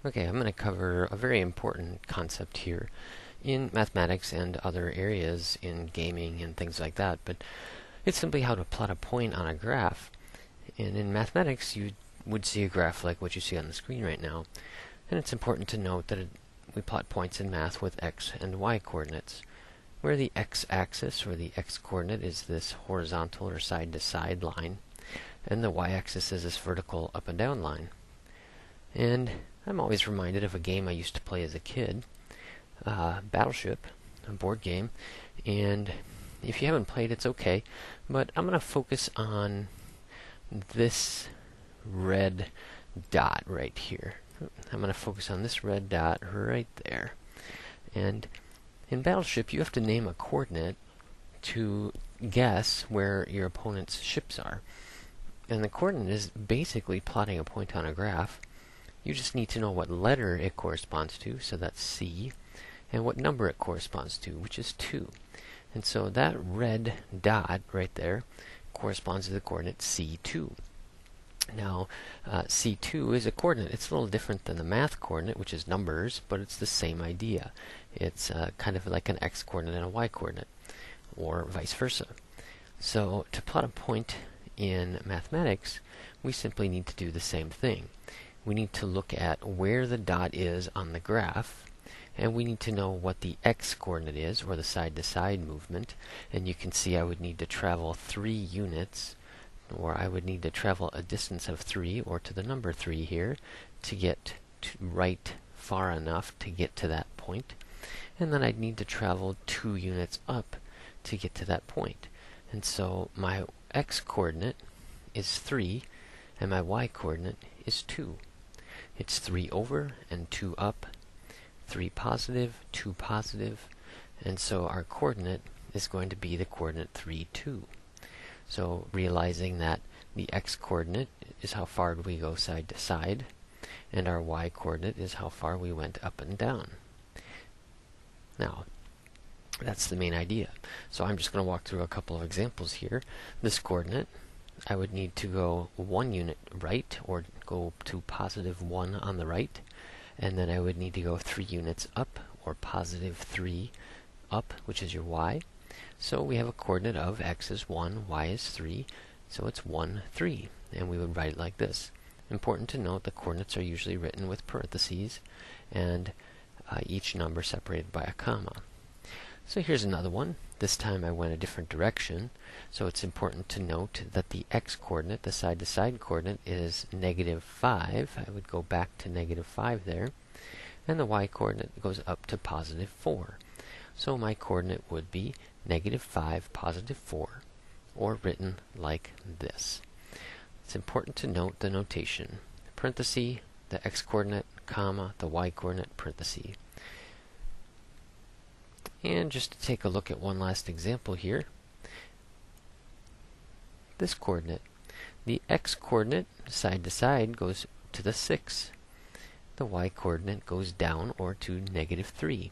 Okay, I'm going to cover a very important concept here in mathematics and other areas in gaming and things like that, but it's simply how to plot a point on a graph. And in mathematics, you would see a graph like what you see on the screen right now, and it's important to note that we plot points in math with x and y coordinates, where the x-axis or the x-coordinate is this horizontal or side-to-side line, and the y-axis is this vertical up and down line. And I'm always reminded of a game I used to play as a kid, Battleship, a board game, and if you haven't played, it's okay, but I'm going to focus on this red dot right here. I'm going to focus on this red dot right there. And in Battleship, you have to name a coordinate to guess where your opponent's ships are. And the coordinate is basically plotting a point on a graph. You just need to know what letter it corresponds to, so that's C, and what number it corresponds to, which is 2. And so that red dot right there corresponds to the coordinate C2. Now, C2 is a coordinate. It's a little different than the math coordinate, which is numbers, but it's the same idea. It's kind of like an x-coordinate and a y-coordinate, or vice versa. So to plot a point in mathematics, we simply need to do the same thing. We need to look at where the dot is on the graph, and we need to know what the x-coordinate is, or the side-to-side movement. And you can see I would need to travel 3 units, or I would need to travel a distance of 3, or to the number 3 here, to get right far enough to get to that point. And then I'd need to travel 2 units up to get to that point. And so my x-coordinate is 3, and my y-coordinate is 2. It's 3 over and 2 up, 3 positive, 2 positive, and so our coordinate is going to be the coordinate 3, 2. So realizing that the x-coordinate is how far we go side to side, and our y-coordinate is how far we went up and down. Now, that's the main idea. So I'm just going to walk through a couple of examples here. This coordinate, I would need to go 1 unit right, or go to positive 1 on the right, and then I would need to go 3 units up, or positive 3 up, which is your y. So we have a coordinate of x is 1, y is 3, so it's 1, 3, and we would write it like this. Important to note, the coordinates are usually written with parentheses, and each number separated by a comma. So here's another one. This time I went a different direction, so it's important to note that the x-coordinate, the side-to-side coordinate, is negative 5. I would go back to negative 5 there. And the y-coordinate goes up to positive 4. So my coordinate would be negative 5, positive 4, or written like this. It's important to note the notation. Parenthesis, the x-coordinate, comma, the y-coordinate, parenthesis. And just to take a look at one last example here, this coordinate. The x-coordinate, side to side, goes to the 6. The y-coordinate goes down, or to negative 3.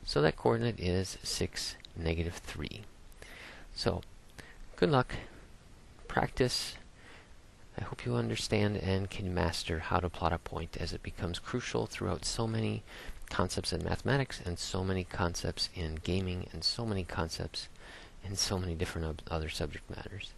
So that coordinate is 6, negative 3. So, good luck. Practice. I hope you understand and can master how to plot a point, as it becomes crucial throughout so many concepts in mathematics, and so many concepts in gaming, and so many concepts in so many different other subject matters.